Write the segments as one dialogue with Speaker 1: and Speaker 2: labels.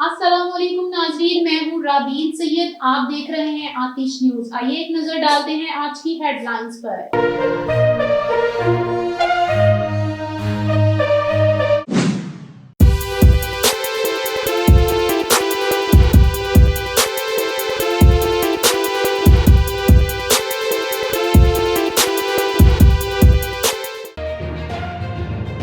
Speaker 1: अस्सलाम वालेकुम नाज़रीन, मैं हूँ राबीत सैयद। आप देख रहे हैं आतिश न्यूज़। आइए एक नज़र डालते हैं आज की हेडलाइंस पर।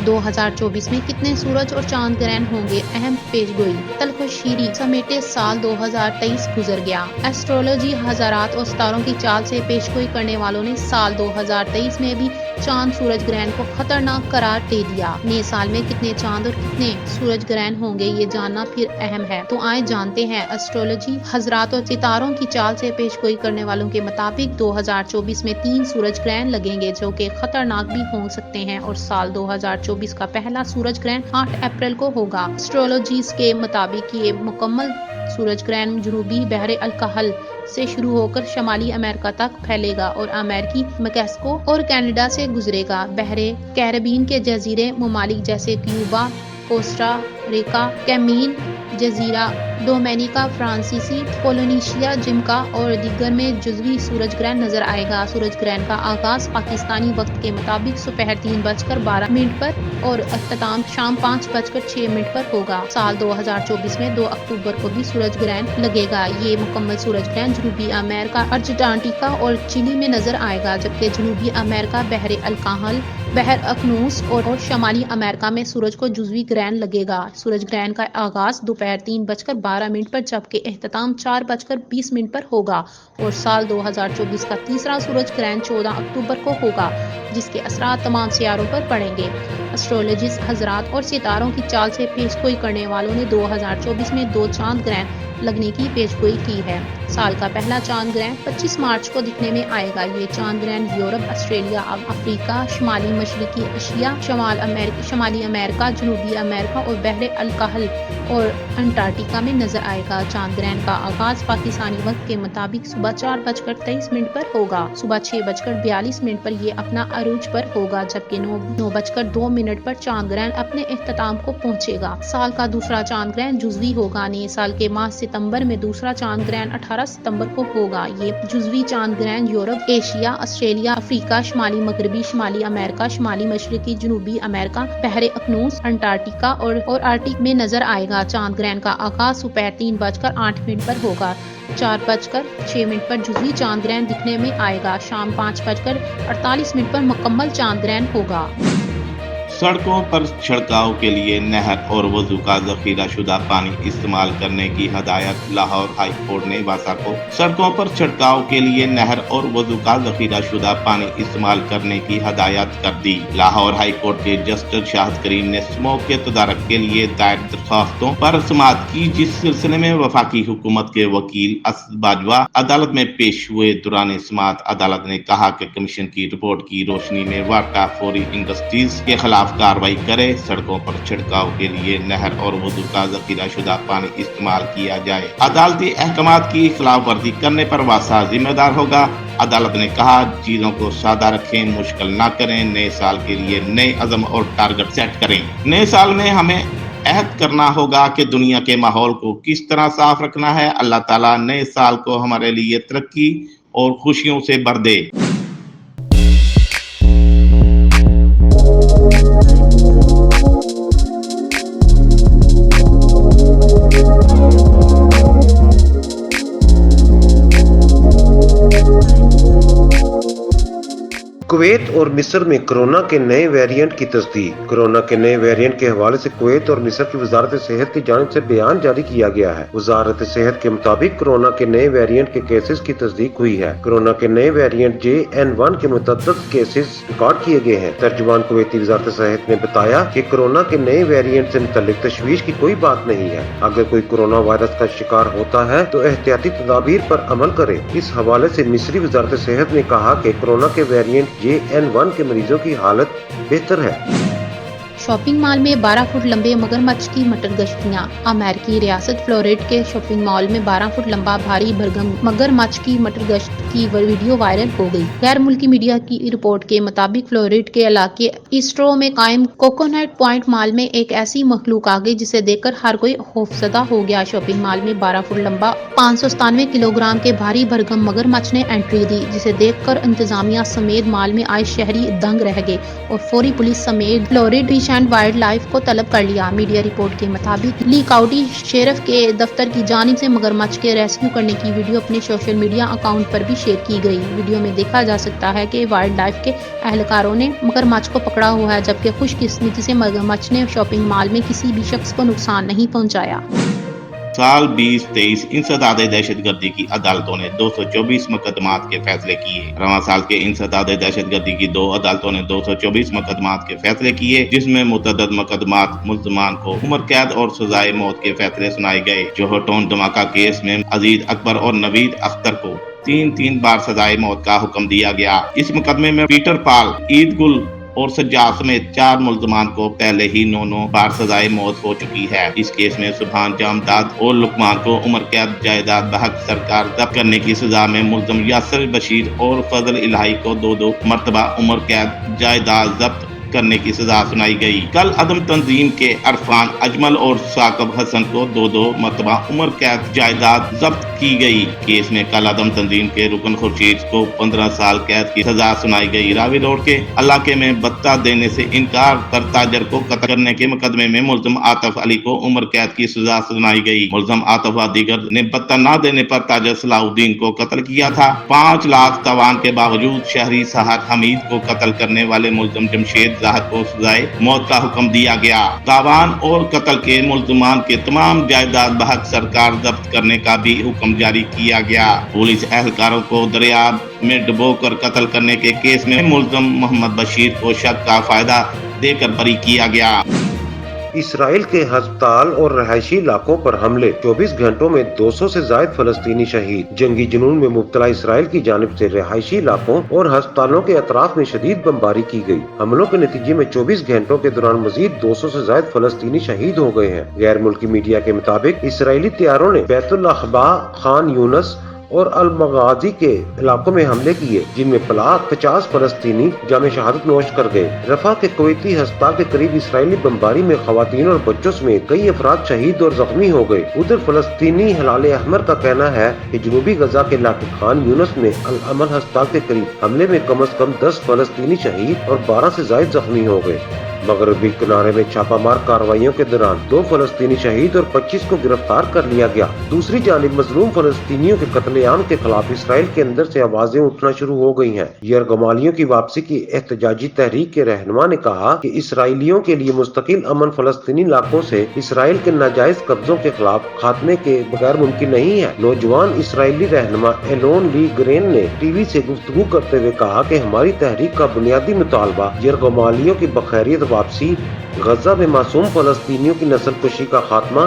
Speaker 1: 2024 में कितने सूरज और चांद ग्रहण होंगे, अहम पेशगोई। तलखुशीरी समेटे साल 2023 गुजर गया। एस्ट्रोलॉजी हज़ारात और सितारों की चाल से पेशगोई करने वालों ने साल 2023 में भी चांद सूरज ग्रहण को खतरनाक करार दे दिया। नए साल में कितने चांद और कितने सूरज ग्रहण होंगे, ये जानना फिर अहम है। तो आए जानते हैं। एस्ट्रोलॉजी हज़रात और सितारों की चाल से पेशगोई करने वालों के मुताबिक 2024 में 3 सूरज ग्रहण लगेंगे, जो कि खतरनाक भी हो सकते हैं। और साल 2024 का पहला सूरज ग्रहण 8 अप्रैल को होगा। एस्ट्रोलॉजिस्ट के मुताबिक ये मुकम्मल सूरज ग्रहण जनूबी बहरे अलकाहल से शुरू होकर शमाली अमेरिका तक फैलेगा और अमेरिकी मैक्सिको और कनाडा से गुजरेगा। बहरे कैरेबियन के जजीरे ममालिक जैसे क्यूबा, कोस्टा रिका, कैमीन जजीरा, डोमिनिका फ्रांसीसी, पोलिनेशिया, जिमका और दीगर में जुज़वी सूरज ग्रहण नजर आएगा। सूरज ग्रहण का आगाज पाकिस्तानी वक्त के मुताबिक दोपहर 3:12 पर और अख्ताम शाम 5:06 पर होगा। साल 2024 में 2 अक्टूबर को भी सूरज ग्रहण लगेगा। ये मुकम्मल सूरज ग्रहण जनूबी अमेरिका, अर्जेंटीना और चिली में नजर आएगा, जबकि जनूबी अमेरिका, बहरे अलकाहल, बहर अकनूस और शमाली अमेरिका में सूरज को जुज़वी ग्रहण लगेगा। सूरज ग्रहण का आगाज दोपहर 3:12 पर जबकि एहतताम 4:20 पर होगा और साल 2024 का तीसरा सूरज ग्रहण 14 अक्टूबर को होगा, जिसके असरात तमाम सियारों पर पड़ेंगे। एस्ट्रोलॉजिस्ट हज़रात और सितारों की चाल से पेशगोई करने वालों ने 2024 में 2 चांद ग्रहण लगने की पेशगोई की है। साल का पहला चांद ग्रहण 25 मार्च को दिखने में आएगा। ये चांद ग्रहण यूरोप, ऑस्ट्रेलिया, अफ्रीका, शुमाली मशरकी एशिया, शमाली अमेरिका, जनूबी अमेरिका और बहरे अलकाहल और अंटार्कटिका में नजर आएगा। चांद ग्रहण का आगाज पाकिस्तानी वक्त के मुताबिक सुबह 4:23 पर होगा। सुबह 6:42 पर ये अपना अरूज पर होगा, जबकि 9:02 पर चांद ग्रहण अपने इख्तिताम को पहुंचेगा। साल का दूसरा चांद ग्रहण जुज़वी होगा। नए साल के माह सितंबर में दूसरा चांद ग्रहण 18 सितंबर को होगा। ये जुज़वी चांद ग्रहण यूरोप, एशिया, ऑस्ट्रेलिया, अफ्रीका, शुमाली मगरबी, शुमाली अमेरिका, शुमाली मशरकी, जनूबी अमेरिका, बहरे अकनूस, अंटार्कटिका और आर्कटिक में नजर आएगा। चांद ग्रहण का आगाज दोपहर 3:08 पर होगा। 4:06 पर जुज़वी चांद ग्रहण दिखने में आएगा। शाम 5:48 पर मुकम्मल चांद ग्रहण होगा।
Speaker 2: सड़कों पर छिड़काव के लिए नहर और वजू का जखीरा शुदा पानी इस्तेमाल करने की हदायत। लाहौर हाई कोर्ट ने वासा को सड़कों पर छिड़काव के लिए नहर और वजू का जखीरा शुदा पानी इस्तेमाल करने की हदायत कर दी। लाहौर हाई कोर्ट के जस्टिस शाहद करीम ने स्मोक के तदारक के लिए दायर दरख्वास्तों पर समाअत की, जिस सिलसिले में वफाकी हुकूमत के वकील असद बाजवा अदालत में पेश हुए। दौरान समाअत अदालत ने कहा कि कमीशन की रिपोर्ट की रोशनी में वाटा फौरी इंडस्ट्रीज के खिलाफ कार्रवाई करे। सड़कों पर छिड़काव के लिए नहर और वजू का जखीरा शुदा पानी इस्तेमाल किया जाए। अदालती अहकामात की खिलाफ वर्जी करने पर वासा जिम्मेदार होगा। अदालत ने कहा, चीजों को सादा रखें, मुश्किल ना करें। नए साल के लिए नए अज़म और टारगेट सेट करें। नए साल में हमें अहद करना होगा कि दुनिया के माहौल को किस तरह साफ रखना है। अल्लाह ताला नए साल को हमारे लिए तरक्की और खुशियों से भर दे।
Speaker 3: कुवैत और मिस्र में कोरोना के नए वेरिएंट की तस्दीक। कोरोना के नए वेरिएंट के हवाले से कुवैत और मिस्र की वजारत सेहत की जानिब से बयान जारी किया गया है। वजारत सेहत के मुताबिक कोरोना के नए वेरिएंट के केसेस की तस्दीक हुई है। कोरोना के नए वेरिएंट JN1 के मुतअद्दिद केसेस रिकॉर्ड किए गए हैं। तर्जुमान कुवैती वजारत सेहत ने बताया कि कोरोना के नए वेरिएंट से मुतल्लिक तशवीश की कोई बात नहीं है। अगर कोई कोरोना वायरस का शिकार होता है तो एहतियाती तदाबीर पर अमल करे। इस हवाले से मिस्री वजारत सेहत ने कहा कि कोरोना के वेरिएंट JN1 के मरीजों की हालत बेहतर है।
Speaker 1: शॉपिंग मॉल में 12 फुट लंबे मगरमच्छ की मटर गश्तियाँ। अमेरिकी रियासत फ्लोरिडा के शॉपिंग मॉल में 12 फुट लंबा भारी भरगम मगरमच्छ की मटर गश्त की वीडियो वायरल हो गई। गैर मुल्की मीडिया की रिपोर्ट के मुताबिक फ्लोरिडा के इलाके ईस्ट्रो में कायम कोकोनट पॉइंट मॉल में एक ऐसी मखलूक आ गई जिसे देखकर हर कोई खौफजदा हो गया। शॉपिंग मॉल में 12 फुट लंबा 597 किलोग्राम के भारी भरकम मगरमच्छ ने एंट्री दी, जिसे देखकर इंतजामिया समेत मॉल में आए शहरी दंग रह गए और फौरी पुलिस समेत Florida fish and wild life को तलब कर लिया। मीडिया रिपोर्ट के मुताबिक ली काउंटी शेरिफ के दफ्तर की जानिब से मगरमच्छ के रेस्क्यू करने की वीडियो अपने सोशल मीडिया अकाउंट पर भी शेयर की गई। वीडियो में देखा जा सकता है कि वाइल्ड लाइफ के एहलकारों ने मगरमच्छ को पकड़ा हुआ है, जबकि खुशकिस्मती से मगरमच्छ ने शॉपिंग मॉल में किसी भी शख्स को नुकसान नहीं पहुंचाया।
Speaker 2: साल 2023 इंसदादे दहशतगर्दी की अदालतों ने 224 मुकदमात के फैसले किए। रवां साल के इंसदादे दहशतगर्दी की 2 अदालतों ने 224 मुकदमात के फैसले किए, जिसमें मुतअद्दिद मुकदमात मुल्ज़मान को उम्र कैद और सजाए मौत के फैसले सुनाए गए। जोहर टाउन धमाका केस में अजीज अकबर और नवीद अख्तर को 3 बार सजाए मौत का हुक्म दिया गया। इस मुकदमे में पीटर पाल, ईद गुल और सज्जाद समेत 4 मुल्ज़मान को पहले ही 9 बार सजाए मौत हो चुकी है। इस केस में सुभान जामदाद और लुकमान को उम्र कैद जायदाद बहक सरकार जब्त करने की सजा में मुल्ज़म यासिर बशीर और फजल इलाही को 2 मरतबा उम्र कैद जायदाद जब्त करने की सजा सुनाई गई। कल अदम तंजीम के अरफान अजमल और साकब हसन को 2 मरतबा उम्र कैद जायदाद जब्त की गई। केस में कल अदम तंजीम के रुकन खुर्शीद को 15 साल कैद की सजा सुनाई गई। रावी रोड के इलाके में बत्ता देने से इनकार कर ताजर को कत्ल करने के मुकदमे में मुल्ज़म आतिफ अली को उम्र कैद की सजा सुनाई गई। मुल्ज़म आतिफ व दीगर ने बत्ता न देने पर ताजर सलाउद्दीन को कत्ल किया था। 5 लाख तवान के बावजूद शहरी सहार हमीद को कत्ल करने वाले मुल्ज़म जमशेद जाहिद को सजाए मौत का हुक्म दिया गया। तावान और कत्ल के मुल्ज़मान के तमाम जायदाद बहक सरकार जब्त करने का भी हुक्म जारी किया गया। पुलिस एहलकारों को दरिया में डुबोकर कत्ल करने के केस में मुल्ज़म मोहम्मद बशीर को शक का फायदा देकर बरी किया गया।
Speaker 3: इसराइल के अस्पताल और रहायशी इलाकों पर हमले, 24 घंटों में 200 से ज्यादा फलस्तीनी शहीद। जंगी जुनून में मुब्तला इसराइल की जानिब से रहायशी इलाकों और अस्पतालों के अतराफ में शदीद बमबारी की गई। हमलों के नतीजे में 24 घंटों के दौरान मजीद 200 से ज्यादा फलस्तीनी शहीद हो गए हैं। गैर मुल्की मीडिया के मुताबिक इसराइली तैयारों ने बैतुल अहबा, खान यूनस और अल मगाजी के इलाकों में हमले किए, जिनमें 50 फलस्तीनी जामे शहादत नोश कर गए। रफा के कुवैती अस्पताल के करीब इसराइली बमबारी में खवातीन और बच्चों समेत कई अफराद शहीद और जख्मी हो गए। उधर फलस्तीनी हिलाल अहमर का कहना है कि जनूबी गजा के इलाके खान यूनस में अल अमल अस्पताल के करीब हमले में कम से कम 10 फलस्तीनी शहीद और 12 से ज्यादा जख्मी हो गए। मगरबी किनारे में छापामार कार्रवाइयों के दौरान 2 फलस्तीनी शहीद और 25 को गिरफ्तार कर लिया गया। दूसरी जानिब मजलूम फलस्तीनियों के कत्लेआम के खिलाफ इसराइल के अंदर से आवाजें उठना शुरू हो गई हैं। यरगमालियों की वापसी की एहतजाजी तहरीक के रहनुमा ने कहा कि इसराइलियों के लिए मुस्तकिल अमन फलस्तीनी इलाकों से इसराइल के नाजायज कब्जों के खिलाफ खात्मे के बगैर मुमकिन नहीं है। नौजवान इसराइली रहनुमा एलोन ली ग्रेन ने टीवी से गुफ्तगू करते हुए कहा कि हमारी तहरीक का बुनियादी मुतालबा यरगमालियों की बखैरियत वापसी, गजा में मासूम फलस्तीनियों की नस्लकुशी का खात्मा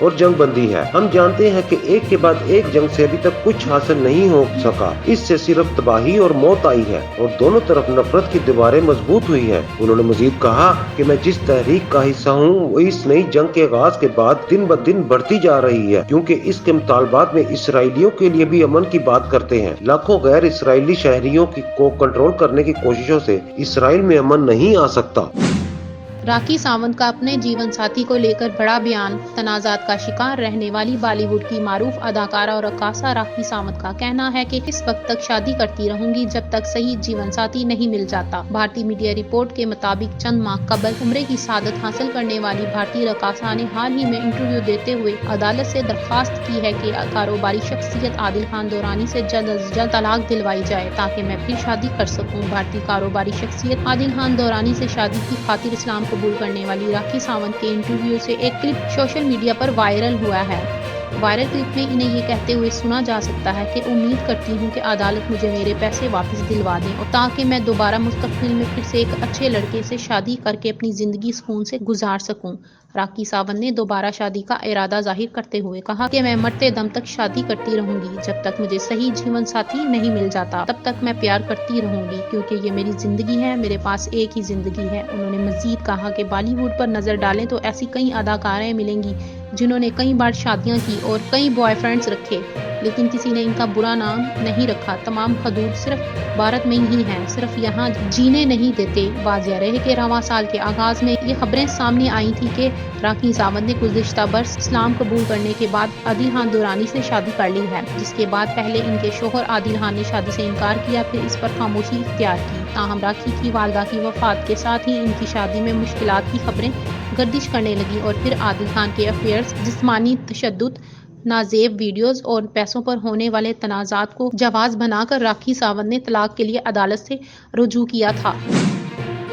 Speaker 3: और जंग बंदी है। हम जानते हैं कि एक के बाद एक जंग से अभी तक कुछ हासिल नहीं हो सका। इससे सिर्फ तबाही और मौत आई है और दोनों तरफ नफरत की दीवारें मजबूत हुई हैं। उन्होंने मजीद कहा कि मैं जिस तहरीक का हिस्सा हूँ वो इस नई जंग के आगाज के बाद दिन ब दिन बढ़ती जा रही है, क्योंकि इसके मुतालबात में इसराइलियों के लिए भी अमन की बात करते हैं। लाखों गैर इसराइली शहरियों को कंट्रोल करने की कोशिशों से इसराइल में अमन नहीं आ सकता।
Speaker 1: राखी सावंत का अपने जीवन साथी को लेकर बड़ा बयान। तनाजात का शिकार रहने वाली बॉलीवुड की मारूफ अदाकारा और रक्कासा राखी सावंत का कहना है कि इस वक्त तक शादी करती रहूंगी जब तक सही जीवन साथी नहीं मिल जाता। भारतीय मीडिया रिपोर्ट के मुताबिक चंद माह कबल उम्रे की सादत हासिल करने वाली भारतीय रक्कासा ने हाल ही में इंटरव्यू देते हुए अदालत से दरख्वास्त की है कि कारोबारी शख्सियत आदिल खान दौरानी से जल्द अज जल्द तलाक दिलवाई जाए ताकि मैं फिर शादी कर सकूं। भारतीय कारोबारी शख्सियत आदिल खान दौरानी से शादी की खातिर इस्लाम कबूल करने वाली राखी सावंत के इंटरव्यू से एक क्लिप सोशल मीडिया पर वायरल हुआ है। वायरल क्लिप में इन्हें ये कहते हुए सुना जा सकता है कि उम्मीद करती हूँ कि अदालत मुझे मेरे पैसे वापस दिलवा दें और ताकि मैं दोबारा मुस्तकबिल में फिर से एक अच्छे लड़के से शादी करके अपनी जिंदगी सुकून से गुजार सकूं। राखी सावंत ने दोबारा शादी का इरादा जाहिर करते हुए कहा कि मैं मरते दम तक शादी करती रहूंगी, जब तक मुझे सही जीवन साथी नहीं मिल जाता तब तक मैं प्यार करती रहूंगी, क्योंकि ये मेरी जिंदगी है, मेरे पास एक ही जिंदगी है। उन्होंने मजीद कहा कि बॉलीवुड पर नजर डालें तो ऐसी कई अदाकाराएं मिलेंगी जिन्होंने कई बार शादियां की और कई बॉयफ्रेंड्स रखे, لیکن کسی نے ان کا برا نام نہیں رکھا۔ تمام حدود صرف بھارت میں ہی ہیں، صرف یہاں جینے نہیں دیتے۔ واضح رہے کہ رواں سال کے آغاز میں یہ خبریں سامنے آئی تھی کہ راکھی ساونت نے گزشتہ برس اسلام قبول کرنے کے بعد عادل خان دورانی سے شادی کر لی ہے، جس کے بعد پہلے ان کے شوہر عادل خان نے شادی سے انکار کیا، پھر اس پر خاموشی اختیار کی۔ تاہم راکھی کی والدہ کی وفات کے ساتھ ہی ان کی شادی میں مشکلات کی خبریں گردش کرنے لگیں اور پھر عادل خان کے افیئرز، جسمانی تشدد، نازیب ویڈیوز اور پیسوں پر ہونے والے تنازعات کو جواز بنا کر راکھی ساونت نے طلاق کے لیے عدالت سے رجوع کیا تھا۔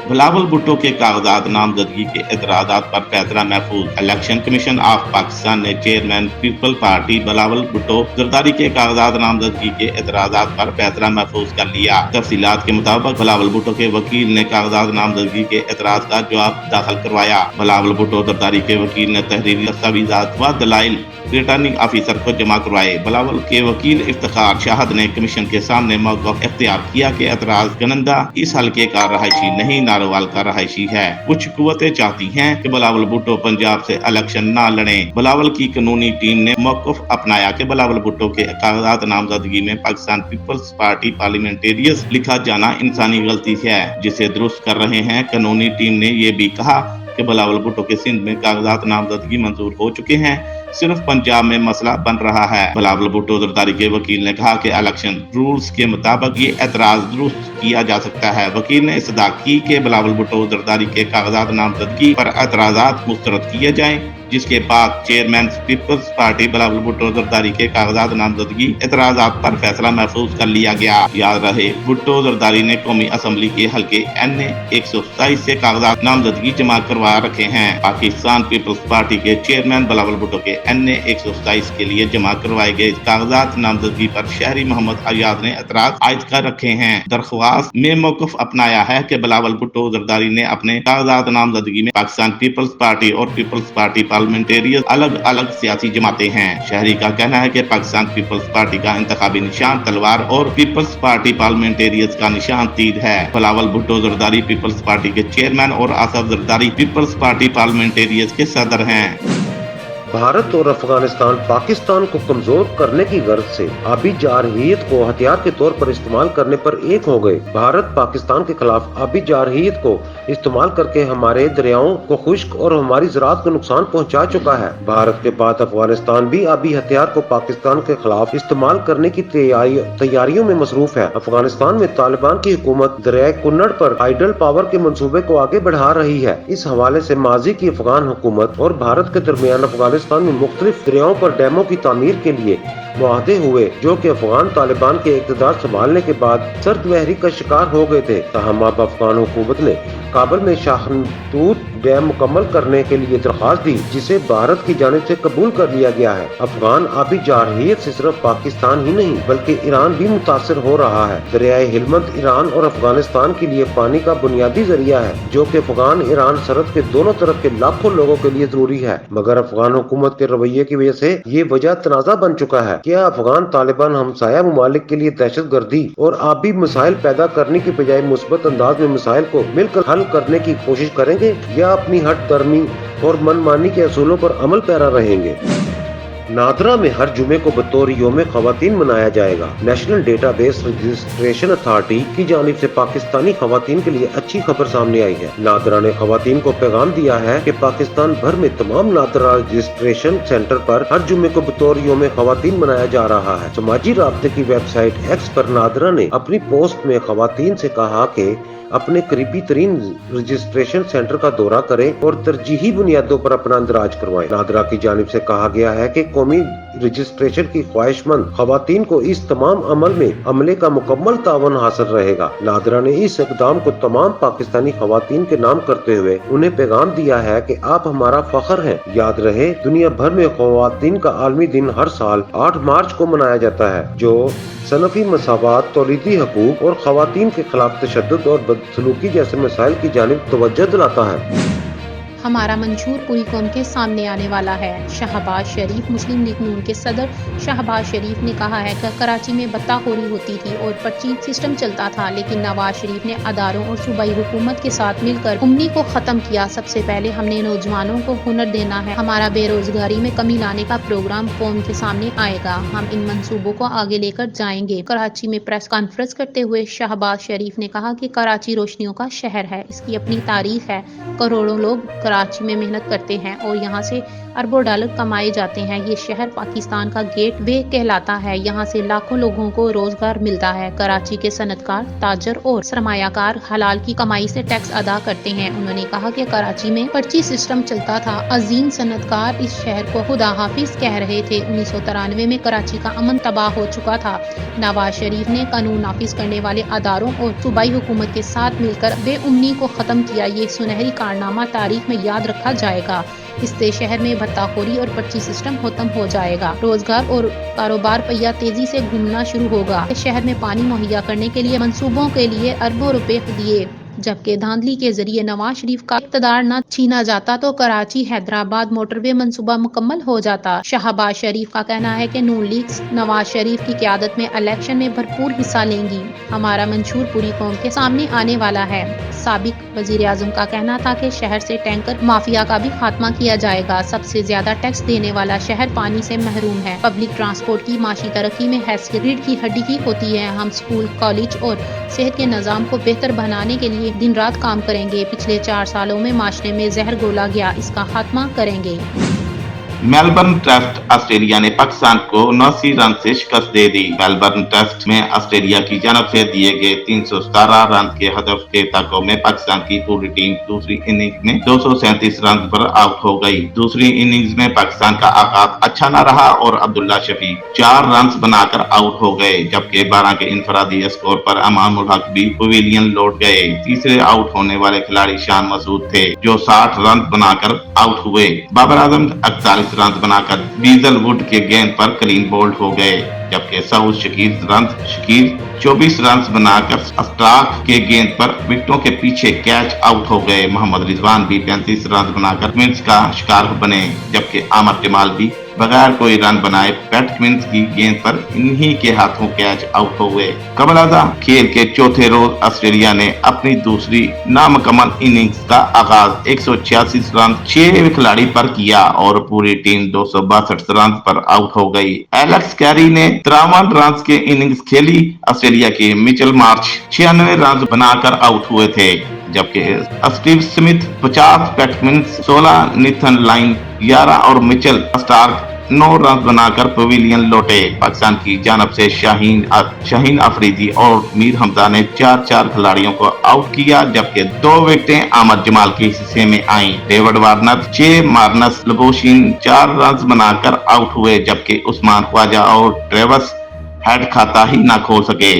Speaker 2: بلاول بھٹو کے کاغذات نامزدگی کے اعتراضات پر فیصلہ محفوظ۔ الیکشن کمیشن آف پاکستان نے chairman people party Bilawal Bhutto Zardari کے کاغذات نامزدگی کے اعتراضات پر فیصلہ محفوظ کر لیا۔ تفصیلات کے مطابق بلاول بھٹو کے وکیل نے کاغذات نامزدگی کے اعتراض کا جواب داخل کروایا۔ بلاول بھٹو زرداری کے وکیل نے تحریری دستاویزات و دلائل ریٹرننگ آفیسر کو جمع کروائے۔ بلاول کے وکیل افتخار شاہد نے کمیشن کے سامنے موقف اختیار کیا کہ اعتراض کنندہ اس حلقے کا رہائشی نہیں، ناروال کا رہائشی ہے۔ کچھ قوتیں چاہتی ہیں کہ بلاول بھٹو پنجاب سے الیکشن نہ لڑیں۔ بلاول کی قانونی ٹیم نے موقف اپنایا کہ بلاول بھٹو کے کاغذات نامزدگی میں پاکستان پیپلز پارٹی پارلیمنٹیریز لکھا جانا انسانی غلطی ہے، جسے درست کر رہے ہیں۔ قانونی ٹیم نے یہ بھی کہا کہ بلاول بھٹو کے سندھ میں کاغذات نامزدگی منظور ہو چکے ہیں، صرف پنجاب میں مسئلہ بن رہا ہے۔ بلاول بھٹو زرداری کے وکیل نے کہا کہ الیکشن رولز کے مطابق یہ اعتراض درست کیا جا سکتا ہے۔ وکیل نے استدعا کی کہ بلاول بھٹو زرداری کے کاغذات نامزدگی پر اعتراضات مسترد کیے جائیں، جس کے بعد چیئرمین پیپلز پارٹی بلاول بھٹو زرداری کے کاغذات نامزدگی اعتراضات پر فیصلہ محفوظ کر لیا گیا۔ یاد رہے بھٹو زرداری نے قومی اسمبلی کے حلقے NA 127 سے کاغذات نامزدگی جمع کروا رکھے ہیں۔ پاکستان پیپلز پارٹی کے چیئرمین بلاول بھٹو کے NA 127 کے لیے جمع کروائے گئے کاغذات نامزدگی پر شہری محمد ایاز نے اعتراض عائد کر رکھے ہیں۔ درخواست میں موقف اپنایا ہے کہ بلاول بھٹو زرداری نے اپنے کاغذات نامزدگی میں پاکستان پیپلز پارٹی اور پیپلز پارٹی پارلیمنٹیریز الگ الگ سیاسی جماعتیں ہیں۔ شہری کا کہنا ہے کہ پاکستان پیپلز پارٹی کا انتخابی نشان تلوار اور پیپلز پارٹی پارلیمنٹیریز کا نشان تیر ہے۔ بلاول بھٹو زرداری پیپلز پارٹی کے چیئرمین اور آصف زرداری پیپلز پارٹی پارلیمنٹیریز کے صدر ہیں۔
Speaker 3: بھارت اور افغانستان پاکستان کو کمزور کرنے کی غرض سے آبی جارحیت کو ہتھیار کے طور پر استعمال کرنے پر ایک ہو گئے۔ بھارت پاکستان کے خلاف آبی جارحیت کو استعمال کر کے ہمارے دریاؤں کو خشک اور ہماری زراعت کو نقصان پہنچا چکا ہے۔ بھارت کے بعد افغانستان بھی آبی ہتھیار کو پاکستان کے خلاف استعمال کرنے کی تیاریوں میں مصروف ہے۔ افغانستان میں طالبان کی حکومت دریائے کنڑ پر ہائیڈل پاور کے منصوبے کو آگے بڑھا رہی ہے۔ اس حوالے سے ماضی کی افغان حکومت اور بھارت کے درمیان افغانستان میں مختلف دریاؤں پر ڈیموں کی تعمیر کے لیے معاہدے ہوئے، جو کہ افغان طالبان کے اقتدار سنبھالنے کے بعد سرد لہری کا شکار ہو گئے تھے۔ تاہم اب افغان حکومت نے کابل میں شاہنتوت ڈیم مکمل کرنے کے لیے درخواست دی، جسے بھارت کی جانب سے قبول کر لیا گیا ہے۔ افغان آبی جارحیت سے صرف پاکستان ہی نہیں بلکہ ایران بھی متاثر ہو رہا ہے۔ دریائے ہلمند ایران اور افغانستان کے لیے پانی کا بنیادی ذریعہ ہے، جو کہ افغان ایران سرحد کے دونوں طرف کے لاکھوں لوگوں کے لیے ضروری ہے، مگر افغان حکومت کے رویے کی وجہ سے یہ وجہ تنازع بن چکا ہے۔ کیا افغان طالبان ہمسایہ ممالک کے لیے دہشت گردی اور آبی مسائل پیدا کرنے کی بجائے مثبت انداز میں مسائل کو مل کر حل کرنے کی کوشش کریں گے یا اپنی ہٹ درمی اور من مانی کے اصولوں پر عمل پیرا رہیں گے؟ نادرا میں ہر جمعے کو بطور یوم خواتین منایا جائے گا۔ National database registration authority کی جانب سے پاکستانی خواتین کے لیے اچھی خبر سامنے آئی ہے۔ نادرا نے خواتین کو پیغام دیا ہے کہ پاکستان بھر میں تمام نادرا رجسٹریشن سینٹر پر ہر جمعے کو بطور یوم خواتین منایا جا رہا ہے۔ سماجی رابطے کی ویب سائٹ ایکس پر نادرا نے اپنی پوسٹ میں خواتین سے کہا کہ اپنے قریبی ترین رجسٹریشن سینٹر کا دورہ کریں اور ترجیحی بنیادوں پر اپنا اندراج کروائیں۔ نادرا کی جانب سے کہا گیا ہے کہ قومی رجسٹریشن کی خواہش مند خواتین کو اس تمام عمل میں عملے کا مکمل تعاون حاصل رہے گا۔ نادرا نے اس اقدام کو تمام پاکستانی خواتین کے نام کرتے ہوئے انہیں پیغام دیا ہے کہ آپ ہمارا فخر ہیں۔ یاد رہے دنیا بھر میں خواتین کا عالمی دن ہر سال 8 مارچ کو منایا جاتا ہے، جو صنفی مساوات، تولیدی حقوق اور خواتین کے خلاف تشدد اور بدسلوکی جیسے مسائل کی جانب توجہ دلاتا ہے۔
Speaker 1: हमारा मंशूर पूरी कौम के सामने आने वाला है। शहबाज शरीफ मुस्लिम लीग नून के सदर शहबाज शरीफ ने कहा है कि कराची में बत्ताखोरी होती थी और पर्ची सिस्टम चलता था, लेकिन नवाज शरीफ ने अदारों और सूबाई हुकूमत के साथ मिलकर उम्नी को खत्म किया। सबसे पहले हमने नौजवानों को हुनर देना है। हमारा बेरोजगारी में कमी लाने का प्रोग्राम कौम के सामने आएगा। हम इन मंसूबों को आगे लेकर जाएंगे। कराची में प्रेस कॉन्फ्रेंस करते हुए शहबाज शरीफ ने कहा कि कराची रोशनियों का शहर है, इसकी अपनी तारीख है। करोड़ों लोग कराची में मेहनत करते हैं और यहाँ से अरबों डॉलर कमाए जाते हैं। ये शहर पाकिस्तान का गेट वे कहलाता है। यहाँ से लाखों लोगों को रोजगार मिलता है। कराची के सनतकार, ताजर और सरमायाकार हलाल की कमाई से टैक्स अदा करते हैं। उन्होंने कहा कि कराची में पर्ची सिस्टम चलता था। अजीम सनतकार इस शहर को खुदा हाफिज कह रहे थे। 1993 में कराची का अमन तबाह हो चुका था। नवाज शरीफ ने कानून नाफिज करने वाले अदारों और सूबाई हुकूमत के साथ मिलकर बेउमनी को खत्म किया। ये सुनहरी कारनामा तारीख में याद रखा जाएगा। इससे शहर में भत्ताखोरी और पर्ची सिस्टम खत्म हो जाएगा। रोजगार और कारोबार पहिया तेजी से घूमना शुरू होगा। शहर में पानी मुहैया करने के लिए मंसूबों के लिए अरबों रुपए दिए। जबकि धांधली के जरिए नवाज शरीफ का इक़्तिदार न छीना जाता तो कराची हैदराबाद मोटरवे मंसूबा मुकम्मल हो जाता। शहबाज शरीफ का कहना है कि नून लीग नवाज शरीफ की क़यादत में इलेक्शन में भरपूर हिस्सा लेंगी। हमारा मंशूर पूरी कौम के सामने आने वाला है। साबिक वजीर आज़म का कहना था कि शहर से टैंकर माफिया का भी खात्मा किया जाएगा। सबसे ज्यादा टैक्स देने वाला शहर पानी से महरूम है। पब्लिक ट्रांसपोर्ट की माशी तरक्की में हैसियत रीढ़ की हड्डी की होती है। हम स्कूल, कॉलेज और सेहत के निज़ाम को बेहतर बनाने के लिए दिन रात काम करेंगे। पिछले 4 सालों में माशरे में जहर घोला गया, इसका खात्मा करेंगे।
Speaker 2: मेलबर्न टेस्ट ऑस्ट्रेलिया ने पाकिस्तान को 89 रन से शिकस्त दे दी। मेलबर्न टेस्ट में ऑस्ट्रेलिया की जानब से दिए गए 317 रन के हदफ के ताकों में पाकिस्तान की पूरी टीम दूसरी इनिंग्स में 237 रन पर आउट हो गई। दूसरी इनिंग्स में पाकिस्तान का आगाज अच्छा न रहा और अब्दुल्ला शफीक 4 रन बनाकर आउट हो गए, जबकि 12 के इंफरादी स्कोर पर अमानुल हक भी पवेलियन लौट गए। तीसरे आउट होने वाले खिलाड़ी शान मसूद थे, जो 60 रन बनाकर आउट हुए। बाबर आजम 41 रन बनाकर डीजल वुड के गेंद पर क्लीन बोल्ड हो गए, जबकि सऊद शकीर 24 रन बनाकर स्टार्क के गेंद पर विकेटों के पीछे कैच आउट हो गए। मोहम्मद रिजवान भी 35 रन बनाकर मिर्च का शिकार बने, जबकि आमर टिमाल भी बगैर कोई रन बनाए बैट्समैन की गेंद पर इन्हीं के हाथों कैच आउट हो गए। कबल अज़ां खेल के चौथे रोज ऑस्ट्रेलिया ने अपनी दूसरी नामुकम्मल इनिंग्स का आगाज 186 रन 6 खिलाड़ी पर किया और पूरी टीम 262 रन पर आउट हो गई। एलेक्स कैरी ने 53 रन के इनिंग्स खेली। ऑस्ट्रेलिया के मिचेल मार्श 96 रन बनाकर आउट हुए थे, जबकि स्टीव स्मिथ 50 बैट्समैन 16 नीथन लाइन 11 और मिचेल स्टार्क 9 रन बनाकर पवेलियन लौटे। पाकिस्तान की जानब से शाहीन अफरीदी और मीर हमजा ने 4 खिलाड़ियों को आउट किया, जबकि 2 विकेटें आमर जमाल के हिस्से में आईं। डेविड वार्नर 6, मार्नस लबोशिन 4 रन बनाकर आउट हुए, जबकि उस्मान ख्वाजा और ट्रेवस हेड खाता ही न खोल सके।